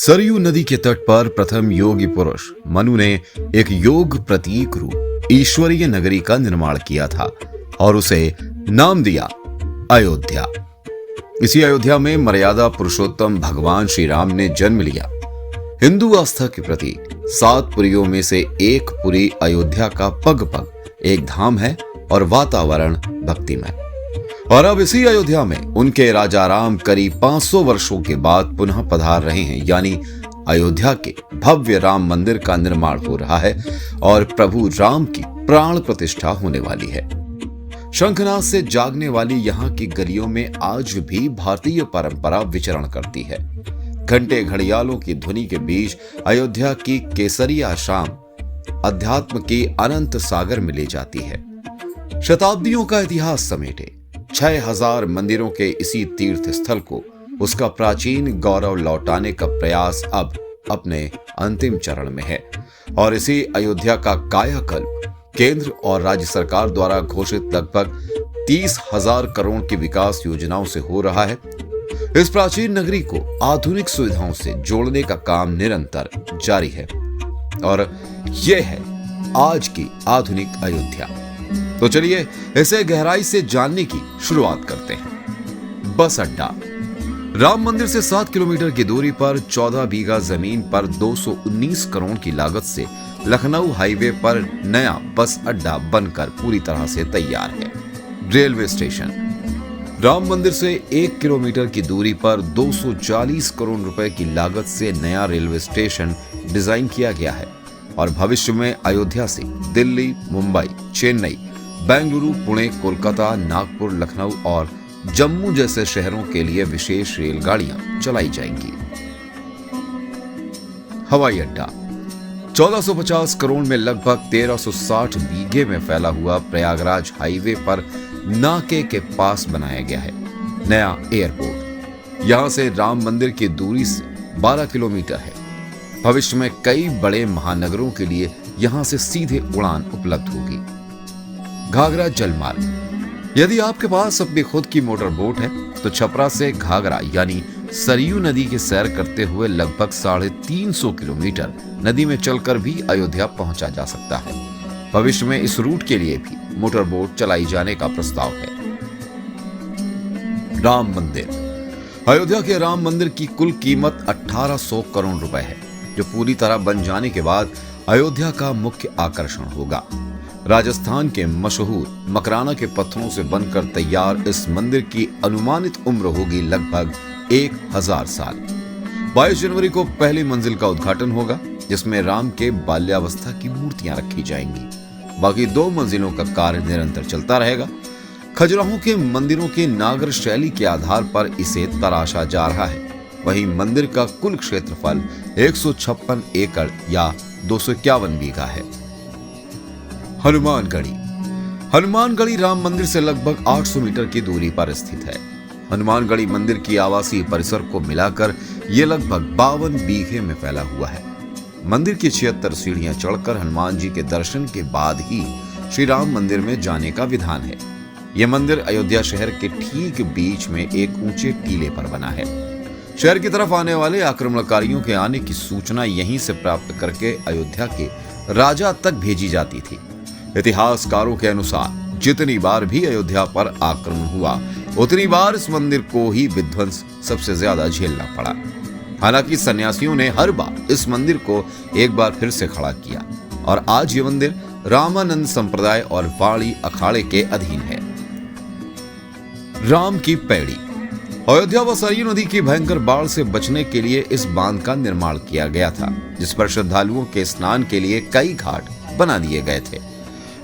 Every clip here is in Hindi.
सरयू नदी के तट पर प्रथम योगी पुरुष मनु ने एक योग प्रतीक रूप ईश्वरीय नगरी का निर्माण किया था और उसे नाम दिया अयोध्या। इसी अयोध्या में मर्यादा पुरुषोत्तम भगवान श्री राम ने जन्म लिया। हिंदू आस्था के प्रति 7 पुरियों में से एक पुरी अयोध्या का पग पग एक धाम है और वातावरण भक्तिमय। और अब इसी अयोध्या में उनके राजा राम करीब 500 वर्षों के बाद पुनः पधार रहे हैं, यानी अयोध्या के भव्य राम मंदिर का निर्माण हो रहा है और प्रभु राम की प्राण प्रतिष्ठा होने वाली है। शंखनाद से जागने वाली यहाँ की गलियों में आज भी भारतीय परंपरा विचरण करती है। घंटे घड़ियालों की ध्वनि के बीच अयोध्या की केसरिया शाम अध्यात्म की अनंत सागर में ले जाती है। शताब्दियों का इतिहास समेटे 6000 मंदिरों के इसी तीर्थ स्थल को उसका प्राचीन गौरव लौटाने का प्रयास अब अपने अंतिम चरण में है और इसी अयोध्या का कायाकल्प केंद्र और राज्य सरकार द्वारा घोषित लगभग 30,000 करोड़ की विकास योजनाओं से हो रहा है। इस प्राचीन नगरी को आधुनिक सुविधाओं से जोड़ने का काम निरंतर जारी है और यह है आज की आधुनिक अयोध्या। तो चलिए इसे गहराई से जानने की शुरुआत करते हैं। बस अड्डा। राम मंदिर से 7 किलोमीटर की दूरी पर 14 बीघा जमीन पर 219 करोड़ की लागत से लखनऊ हाईवे पर नया बस अड्डा बनकर पूरी तरह से तैयार है। Railway station. राम मंदिर से 1 किलोमीटर की दूरी पर 240 करोड़ रुपए की लागत से नया रेलवे स्टेशन डिजाइन किया गया है और भविष्य में अयोध्या से दिल्ली, मुंबई, चेन्नई, बेंगलुरु, पुणे, कोलकाता, नागपुर, लखनऊ और जम्मू जैसे शहरों के लिए विशेष रेलगाड़ियां चलाई जाएंगी। हवाई अड्डा। 1450 करोड़ में लगभग 1360 बीघे में फैला हुआ प्रयागराज हाईवे पर नाके के पास बनाया गया है नया एयरपोर्ट। यहां से राम मंदिर की दूरी से 12 किलोमीटर है। भविष्य में कई बड़े महानगरों के लिए यहां से सीधे उड़ान उपलब्ध होगी। घाघरा जलमार्ग। यदि आपके पास अपनी खुद की मोटर बोट है तो छपरा से घाघरा यानी सरयू नदी की सैर करते हुए लगभग 350 किलोमीटर नदी में चलकर भी अयोध्या पहुंचा जा सकता है। भविष्य में इस रूट के लिए भी मोटर बोट चलाई जाने का प्रस्ताव है। राम मंदिर। अयोध्या के राम मंदिर की कुल कीमत 1800 करोड़ रुपए है, जो पूरी तरह बन जाने के बाद अयोध्या का मुख्य आकर्षण होगा। राजस्थान के मशहूर मकराना के पत्थरों से बनकर तैयार इस मंदिर की अनुमानित उम्र होगी लगभग 1000 साल। 22 जनवरी को पहली मंजिल का उद्घाटन होगा, जिसमें राम के बाल्यावस्था की मूर्तियां रखी जाएंगी। बाकी 2 मंजिलों का कार्य निरंतर चलता रहेगा। खजुराहो के मंदिरों के नागर शैली के आधार पर इसे तराशा जा रहा है। वहीं मंदिर का कुल क्षेत्रफल 156 एकड़ या 251 बीघा है। हनुमानगढ़ी। हनुमानगढ़ी राम मंदिर से लगभग 800 मीटर की दूरी पर स्थित है। हनुमानगढ़ी मंदिर की आवासीय परिसर को मिलाकर यह लगभग 52 बीघे में फैला हुआ है। मंदिर की 76 सीढ़ियां चढ़कर हनुमान जी के दर्शन के बाद ही श्री राम मंदिर में जाने का विधान है। यह मंदिर अयोध्या शहर के ठीक बीच में एक ऊंचे टीले पर बना है। शहर की तरफ आने वाले आक्रमणकारियों के आने की सूचना यहीं से प्राप्त करके अयोध्या के राजा तक भेजी जाती थी। इतिहासकारों के अनुसार जितनी बार भी अयोध्या पर आक्रमण हुआ, उतनी बार इस मंदिर को ही विध्वंस सबसे ज्यादा झेलना पड़ा। हालांकि सन्यासियों ने हर बार इस मंदिर को एक बार फिर से खड़ा किया और आज ये मंदिर रामानंद संप्रदाय और वाणी अखाड़े के अधीन है। राम की पैड़ी। अयोध्या व सरयू नदी की भयंकर बाढ़ से बचने के लिए इस बांध का निर्माण किया गया था, जिस पर श्रद्धालुओं के स्नान के लिए कई घाट बना दिए गए थे।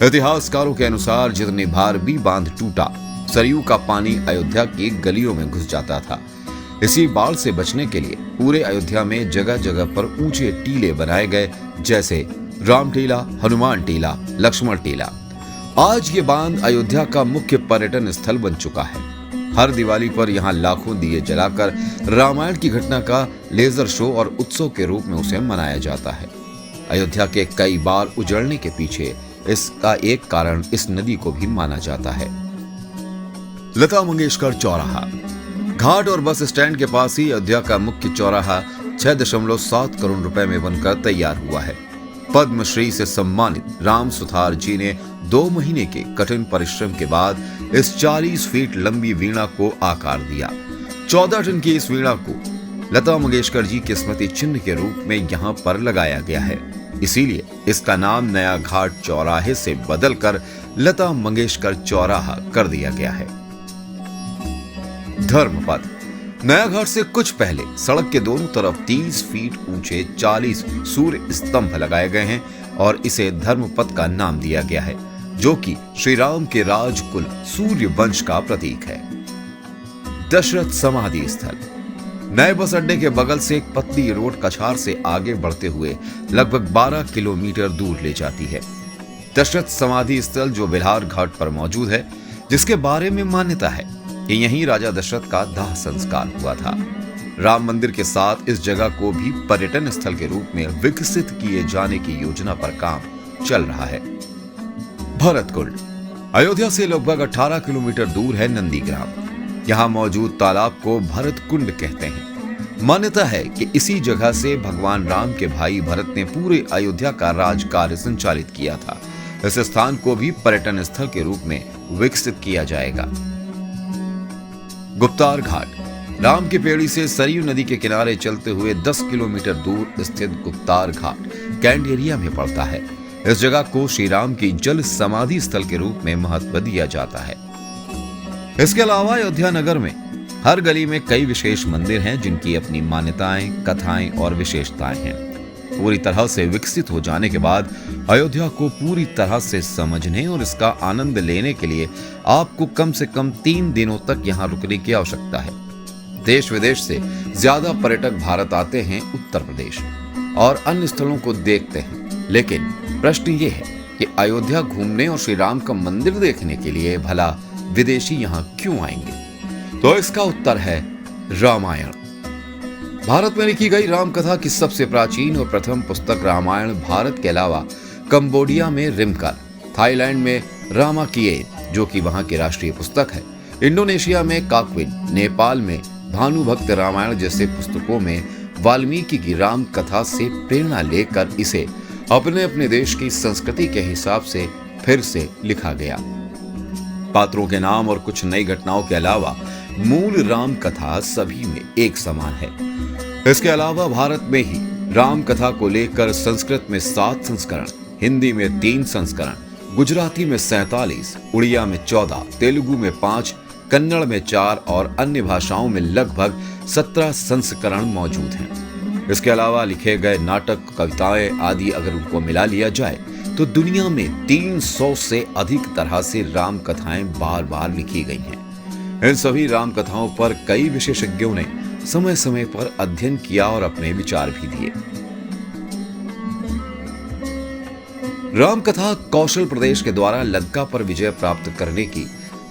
इतिहासकारों के अनुसार जितनी बार भी बांध टूटा, सरयू का पानी अयोध्या की गलियों में घुस जाता था। इसी बाढ़ से बचने के लिए पूरे अयोध्या में जगह जगह पर ऊंचे टीले बनाए गए, जैसे राम टीला, हनुमान टीला, लक्ष्मण टीला। आज ये बांध अयोध्या का मुख्य पर्यटन स्थल बन चुका है। हर दिवाली पर यहाँ लाखों दिए जलाकर रामायण की घटना का लेजर शो और उत्सव के रूप में उसे मनाया जाता है। अयोध्या के कई बार उजड़ने के पीछे इसका एक कारण इस नदी को भी माना जाता है। लता मंगेशकर चौराहा। घाट और बस स्टैंड के पास ही अयोध्या का मुख्य चौराहा 6.7 करोड़ रुपए में बनकर तैयार हुआ है। पद्मश्री से सम्मानित राम सुथार जी ने 2 महीने के कठिन परिश्रम के बाद इस 40 फीट लंबी वीणा को आकार दिया। 14 टन की इस वीणा को लता मंगेशकर जी के स्मृति चिन्ह के रूप में यहाँ पर लगाया गया है। इसीलिए इसका नाम नया घाट चौराहे से बदलकर लता मंगेशकर चौराहा कर दिया गया है। धर्मपथ। नया घाट से कुछ पहले सड़क के दोनों तरफ 30 फीट ऊंचे 40 सूर्य स्तंभ लगाए गए हैं और इसे धर्मपथ का नाम दिया गया है, जो कि श्री राम के राजकुल सूर्य वंश का प्रतीक है। दशरथ समाधि स्थल। नए बस अड्डे के बगल से एक पतली रोड कछार से आगे बढ़ते हुए लगभग 12 किलोमीटर दूर ले जाती है। दशरथ समाधि स्थल जो बिल्हार घाट पर मौजूद है, जिसके बारे में मान्यता है कि यहीं राजा दशरथ का दाह संस्कार हुआ था। राम मंदिर के साथ इस जगह को भी पर्यटन स्थल के रूप में विकसित किए जाने की योजना पर काम चल रहा है। भरतकुंड। अयोध्या से लगभग 18 किलोमीटर दूर है नंदीग्राम। यहाँ मौजूद तालाब को भरतकुंड कहते हैं। मान्यता है कि इसी जगह से भगवान राम के भाई भरत ने पूरे अयोध्या का राज कार्य संचालित किया था। इस स्थान को भी पर्यटन स्थल के रूप में विकसित किया जाएगा। गुप्तार घाट। राम की पेड़ी से सरयू नदी के किनारे चलते हुए 10 किलोमीटर दूर स्थित गुप्तार घाट कैंट एरिया में पड़ता है। इस जगह को श्री राम की जल समाधि स्थल के रूप में महत्व दिया जाता है। इसके अलावा अयोध्या नगर में हर गली में कई विशेष मंदिर हैं, जिनकी अपनी मान्यताएं, कथाएं और विशेषताएं हैं। पूरी तरह से विकसित हो जाने के बाद अयोध्या को पूरी तरह से समझने और इसका आनंद लेने के लिए आपको कम से कम 3 दिनों तक यहाँ रुकने की आवश्यकता है। देश विदेश से ज्यादा पर्यटक भारत आते हैं उत्तर प्रदेश और अन्य स्थलों को देखते हैं, लेकिन प्रश्न ये है कि अयोध्या घूमने और श्री राम का मंदिर देखने के लिए भला विदेशी यहाँ क्यों आएंगे? तो इसका उत्तर है रामायण। भारत में लिखी गई राम कथा की सबसे प्राचीन और प्रथम पुस्तक रामायण भारत के अलावा कंबोडिया में रिमकर, थाईलैंड में रामाकिएन जो कि वहां की राष्ट्रीय पुस्तक है, इंडोनेशिया में काक्विन, नेपाल में भानुभक्त रामायण जैसे पुस्तकों में वाल्मीकि की राम कथा से प्रेरणा लेकर इसे अपने अपने देश की संस्कृति के हिसाब से फिर से लिखा गया। पात्रों के नाम और कुछ नई घटनाओं के अलावा मूल राम कथा सभी में एक समान है। इसके अलावा भारत में ही राम कथा को लेकर संस्कृत में 7 संस्करण, हिंदी में 3 संस्करण, गुजराती में 47, उड़िया में 14, तेलुगु में 5, कन्नड़ में 4 और अन्य भाषाओं में लगभग 17 संस्करण मौजूद हैं। इसके अलावा लिखे गए नाटक, कविताएं आदि अगर उनको मिला लिया जाए तो दुनिया में 300 से अधिक तरह से राम कथाएं बार बार लिखी गई हैं। इन सभी राम कथाओं पर कई विशेषज्ञों ने समय समय पर अध्ययन किया और अपने विचार भी दिए। राम कथा कौशल प्रदेश के द्वारा लंका पर विजय प्राप्त करने की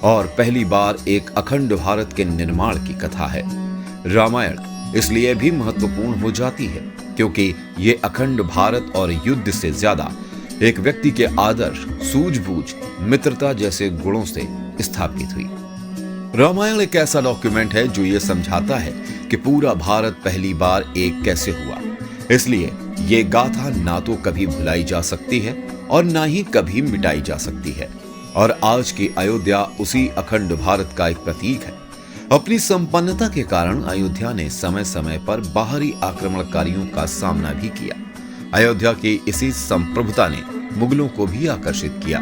और पहली बार एक अखंड भारत के निर्माण की कथा है। रामायण इसलिए भी महत्वपूर्ण हो जाती है क्योंकि ये अखंड भारत और युद्ध से ज्यादा एक व्यक्ति के आदर्श, सूझबूझ, मित्रता जैसे गुणों से स्थापित हुई। रामायण एक ऐसा डॉक्यूमेंट है जो ये समझाता है कि पूरा भारत पहली बार एक कैसे हुआ। इसलिए ये गाथा ना तो कभी भुलाई जा सकती है और ना ही कभी मिटाई जा सकती है। और आज की अयोध्या उसी अखंड भारत का एक प्रतीक है। अपनी संपन्नता के कारण अयोध्या ने समय समय पर बाहरी आक्रमणकारियों का सामना भी किया। अयोध्या की इसी संप्रभुता ने मुगलों को भी आकर्षित किया।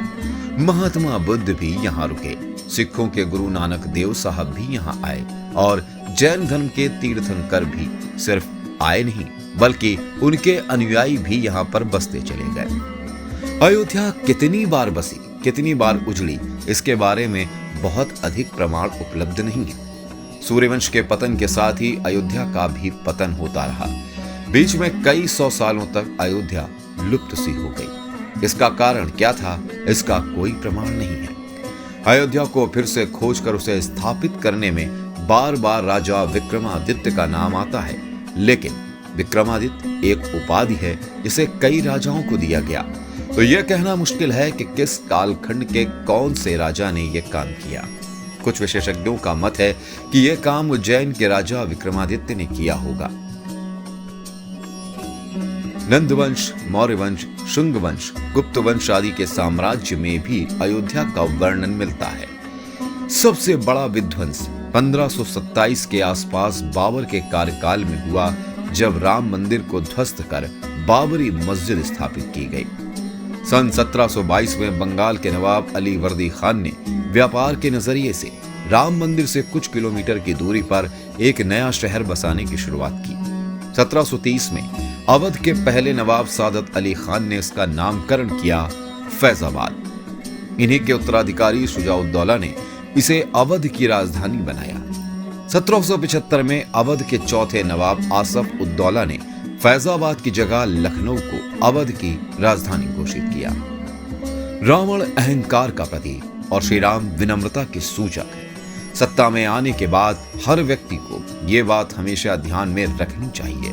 महात्मा बुद्ध भी यहाँ रुके, सिखों के गुरु नानक देव साहब भी यहाँ आए और जैन धर्म के तीर्थंकर भी सिर्फ आए नहीं बल्कि उनके अनुयायी भी यहाँ पर बसते चले गए। अयोध्या कितनी बार बसी, कितनी बार उजड़ी, इसके बारे में बहुत अधिक प्रमाण उपलब्ध नहीं है। सूर्यवंश के पतन के साथ ही अयोध्या का भी पतन होता रहा। बीच में कई 100 सालों तक अयोध्या लुप्त सी हो गई। इसका कारण क्या था, इसका कोई प्रमाण नहीं है। अयोध्या को फिर से खोजकर उसे स्थापित करने में बार बार राजा विक्रमादित्य का नाम आता है, लेकिन विक्रमादित्य एक उपाधि है जिसे कई राजाओं को दिया गया। तो यह कहना मुश्किल है कि किस कालखंड के कौन से राजा ने यह काम किया। कुछ विशेषज्ञों का मत है कि यह काम उज्जैन के राजा विक्रमादित्य ने किया होगा। नंद वंश, मौर्य वंश, शुंग वंश, गुप्त वंश आदि के साम्राज्य में भी अयोध्या का वर्णन मिलता है। सबसे बड़ा विध्वंस 1527 के आसपास बाबर के कार्यकाल में हुआ, जब राम मंदिर को ध्वस्त कर बाबरी मस्जिद स्थापित की गई। सन 1722 में बंगाल के नवाब अली वर्दी खान ने व्यापार के नजरिए से राम मंदिर से कुछ किलोमीटर की दूरी पर एक नया शहर बसाने की शुरुआत की। 1730 में अवध के पहले नवाब सादत अली खान ने इसका नामकरण किया फैजाबाद। इन्हीं के उत्तराधिकारी शुजाउद्दौला ने इसे अवध की राजधानी बनाया। 1775 में अवध के चौथे नवाब आसफ उद्दौला ने फैजाबाद की जगह लखनऊ को अवध की राजधानी घोषित किया। रावण अहंकार का प्रतीक और श्री राम विनम्रता के सूचक है। सत्ता में आने के बाद हर व्यक्ति को ये बात हमेशा ध्यान में रखनी चाहिए,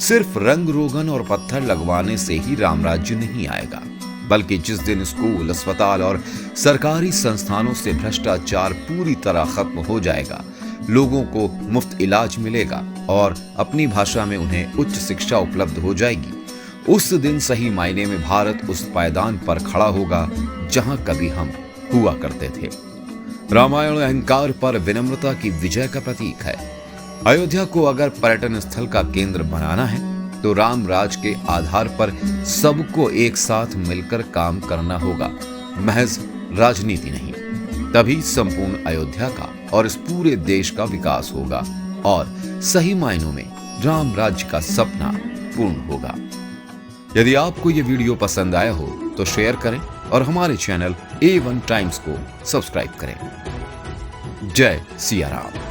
सिर्फ रंग रोगन और पत्थर लगवाने से ही राम राज्य नहीं आएगा, बल्कि जिस दिन स्कूल, अस्पताल और सरकारी संस्थानों से भ्रष्टाचार पूरी तरह खत्म हो जाएगा, लोगों को मुफ्त इलाज मिलेगा और अपनी भाषा में उन्हें उच्च शिक्षा उपलब्ध हो जाएगी, उस दिन सही मायने में भारत उस पायदान पर खड़ा होगा जहां कभी हम हुआ करते थे। रामायण अहंकार पर विनम्रता की विजय का प्रतीक है। अयोध्या को अगर पर्यटन स्थल का केंद्र बनाना है तो राम राज के आधार पर सबको एक साथ मिलकर काम करना होगा, महज राजनीति नहीं। तभी संपूर्ण अयोध्या का और इस पूरे देश का विकास होगा और सही मायनों में राम राज्य का सपना पूर्ण होगा। यदि आपको ये वीडियो पसंद आया हो तो शेयर करें और हमारे चैनल A1 टाइम्स को सब्सक्राइब करें। जय सिया राम।